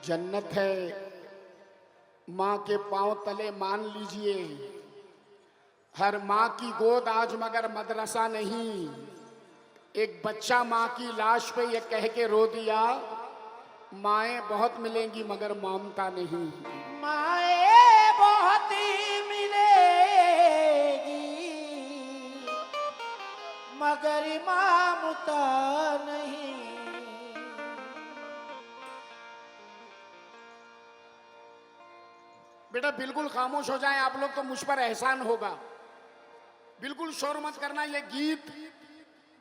जन्नत है माँ के पांव तले, मान लीजिए। हर माँ की गोद आज मगर मदरसा नहीं। एक बच्चा माँ की लाश पे ये कह के रो दिया, माएँ बहुत मिलेंगी मगर ममता नहीं। माए बहुत मिलेगी मगर ममता नहीं। बेटा बिल्कुल खामोश हो जाएं आप लोग, तो मुझ पर एहसान होगा। बिल्कुल शोर मत करना। ये गीत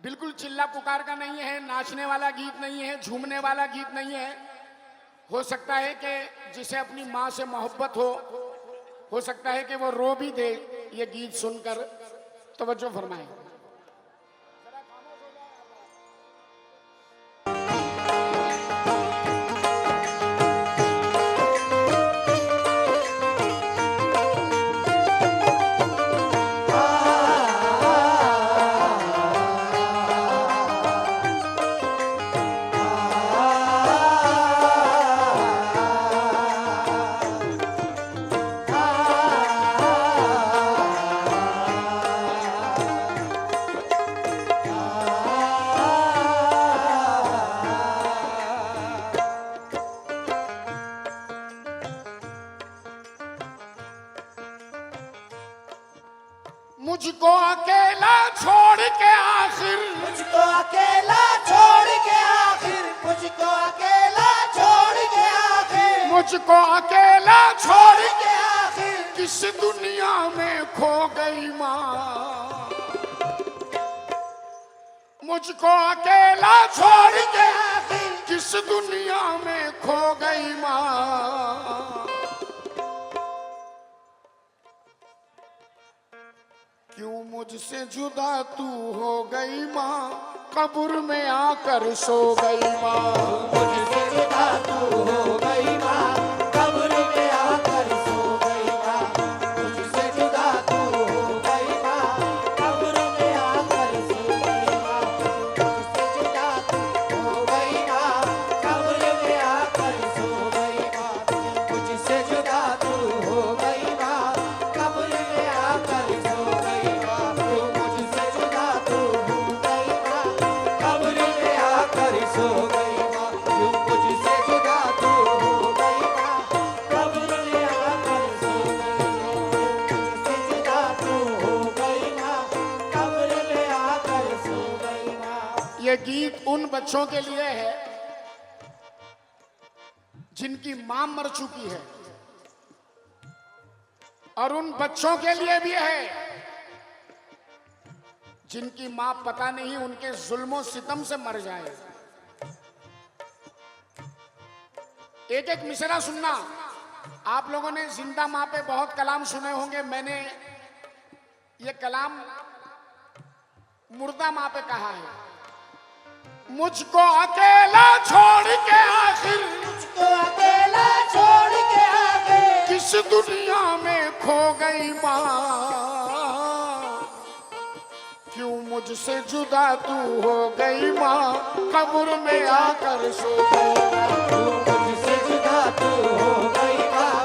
बिल्कुल चिल्ला पुकार का नहीं है, नाचने वाला गीत नहीं है, झूमने वाला गीत नहीं है। हो सकता है कि जिसे अपनी माँ से मोहब्बत हो सकता है कि वो रो भी दे ये गीत सुनकर। तवज्जो फरमाएं। मुझको अकेला छोड़ के आखिर, मुझको अकेला छोड़ के आखिर, मुझको अकेला छोड़ के आखिर, मुझको अकेला छोड़ के आखिर किस दुनिया में खो गई माँ। मुझको अकेला छोड़ के आखिर किस दुनिया में खो गई माँ। क्यों मुझसे जुदा तू हो गई माँ, कब्र में आकर सो गई माँ। मुझसे जुदा तू हो गई माँ, कब्र में आकर सो गई माँ। मुझसे जुदा तू हो गई माँ, कब्र में आकर सो गई माँ। मुझसे जुदा तू हो गई माँ, कब्र में आकर सो गई माँ। मुझसे जुदा तू हो गई माँ, कब्र में आकर सो गई माँ। मुझसे जुदा तू हो गई माँ, कब्र में आकर सो गई माँ। मुझसे जुदा तू हो गई माँ, कब्र में आकर सो गई माँ। मुझसे जुदा तू हो गई माँ, कब्र में आकर सो गई माँ। ये गीत उन बच्चों के लिए है जिनकी मां मर चुकी है, और उन बच्चों के लिए भी है जिनकी मां पता नहीं उनके जुल्मों सितम से मर जाए। एक एक मिसरा सुनना। आप लोगों ने जिंदा मां पे बहुत कलाम सुने होंगे, मैंने ये कलाम मुर्दा मां पे कहा है। मुझको अकेला छोड़ के आखिर, मुझको अकेला छोड़ के आखिर किस दुनिया में खो गई माँ। क्यों मुझसे जुदा तू हो गई माँ, कब्र में आकर सो गई माँ। मुझसे जुदा तू हो गई माँ,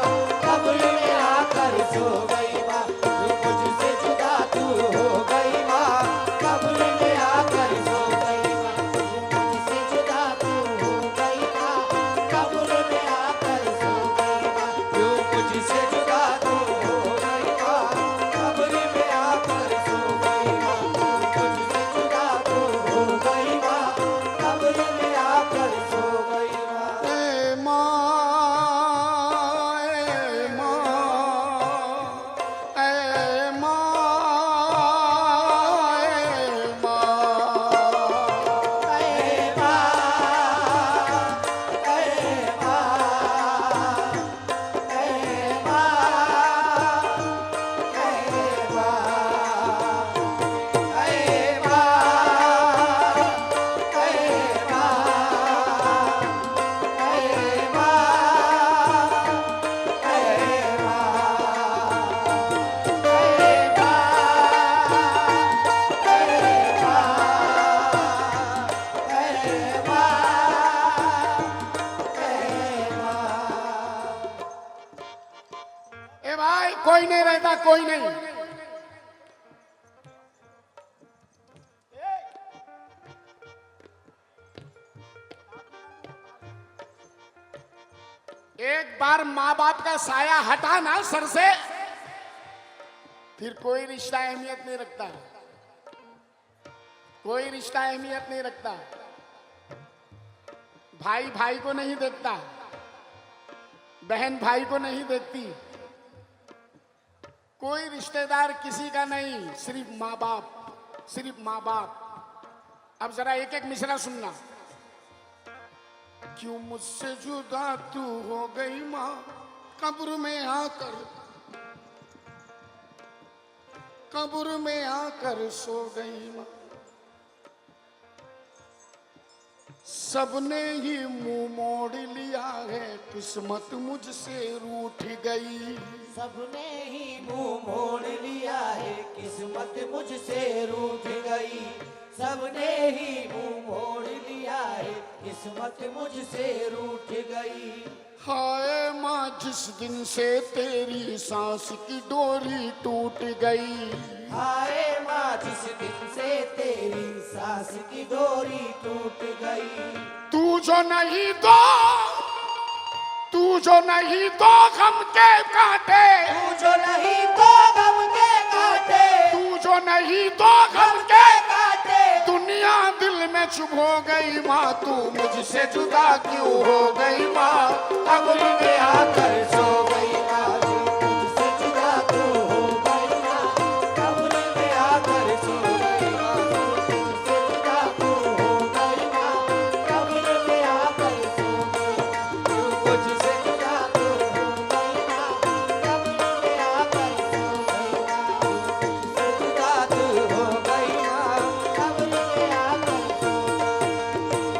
कब्र में आकर सो गई माँ। मुझसे जुदा तू हो गई माँ, कब्र में आकर सो गई माँ। मुझसे जुदा तू हो गई माँ, कब्र में आकर सो गई माँ। मुझसे जुदा तू हो गई माँ, कब्र में आकर सो गई माँ। मुझसे जुदा तू हो गई माँ, कब्र में आकर सो गई माँ। ए माँ, कोई नहीं रहता, कोई नहीं। एक बार माँ बाप का साया हटा ना सर से, फिर कोई रिश्ता अहमियत नहीं रखता, कोई रिश्ता अहमियत नहीं रखता। भाई भाई को नहीं देखता, बहन भाई को नहीं देखती, कोई रिश्तेदार किसी का नहीं, सिर्फ माँ बाप, सिर्फ माँ बाप। अब जरा एक एक मिसरा सुनना। क्यों मुझसे जुदा तू हो गई माँ, कब्र में आकर, कब्र में आकर सो गई माँ। सबने ही मुंह मोड़ लिया है, किस्मत मुझसे रूठ गई। सबने ही मुंह मोड़ लिया है, किस्मत मुझसे रूठ गई। सबने ही मुंह मोड़ लिया है, किस्मत मुझसे रूठ गई। हाय माँ जिस दिन से तेरी सांस की डोरी टूट गई। हाय माँ जिस दिन से तेरी सांस की डोरी टूट गई। तू जो नहीं तो, तू जो नहीं तो गम के काटे, तू जो नहीं तो गम के काटे, तू जो नहीं तो गम के काटे। दुनिया दिल में चुभ हो गई माँ, तू मुझसे जुदा क्यों हो गई माँ। कब्र में आकर सो गई माँ, मुझसे जुदा तू हो गई माँ। कब्र में आकर सो गई माँ, मुझसे जुदा तू हो गई माँ। कब्र में आकर सो गई, मुझसे जुदा तू हो गई माँ। कब्र में आकर सो गई माँ, मुझसे जुदा तू हो गई माँ। कब्र में आकर सो गई।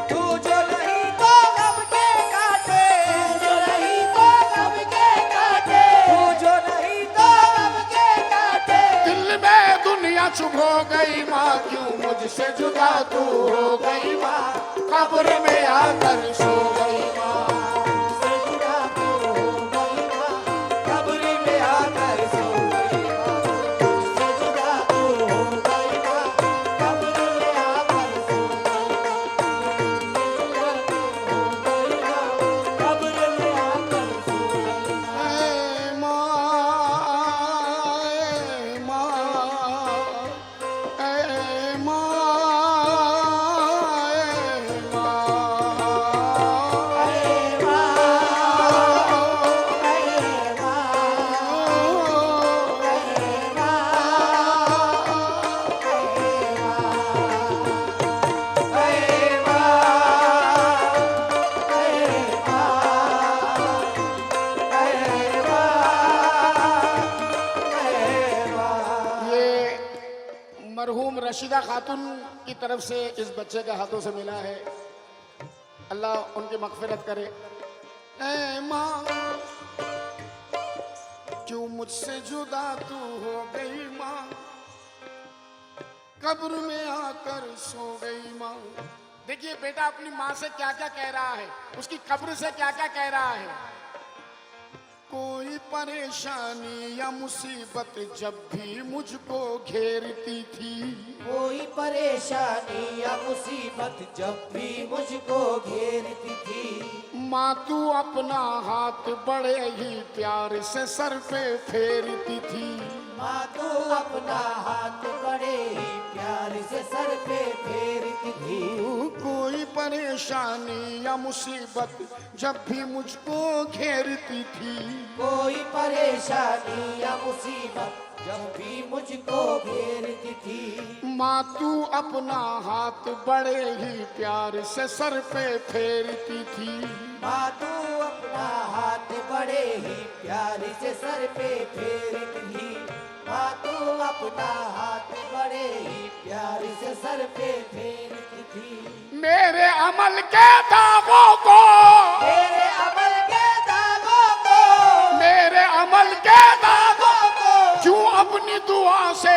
तू जो नहीं तो गम के काटे, तू जो नहीं तो गम के काटे, तू जो नहीं तो गम के काटे। दिल में दुनिया चुभ हो गई माँ, क्यों मुझसे जुदा तू हो गई माँ। कब्र में आकर सो गई माँ। मुझसे जुदा तू हो गई माँ, कब्र में आकर सो गई माँ। मुझसे जुदा तू हो गई माँ, कब्र में आकर सो गई माँ। मुझसे जुदा तू हो गई माँ, कब्र में आकर सो गई माँ। ऐ माँ, ऐ माँ, ऐ माँ, ऐ माँ। ये मरहूम रशीदा खातून की तरफ से इस बच्चे के हाथों से मिला है, अल्लाह उनकी मगफिरत करे। ऐ माँ क्यों मुझसे जुदा तू हो गई माँ, कब्र में आकर सो गई माँ। देखिए बेटा अपनी माँ से क्या क्या कह रहा है, उसकी कब्र से क्या क्या कह रहा है। कोई परेशानी या मुसीबत जब भी मुझको घेरती थी, कोई परेशानी या मुसीबत जब भी मुझको घेरती थी। माँ तू अपना हाथ बड़े ही प्यार से सर पे फेरती थी। माँ तू अपना हाथ बड़े ही प्यार से सर पे फेरती थी। कोई परेशानी या मुसीबत जब भी मुझको घेरती थी, कोई परेशानी या मुसीबत जब भी मुझको घेरती थी। माँ तू अपना हाथ बड़े ही प्यार से सर पे फेरती थी। माँ तू अपना हाथ बड़े ही प्यार से सर पे फेरती थी। माँ तू अपना हाथ बड़े ही प्यार से सर पे फेरती थी। मेरे अमल के दागों को, मेरे अमल के दागों को, मेरे अमल के दागों को क्यों अपनी दुआ से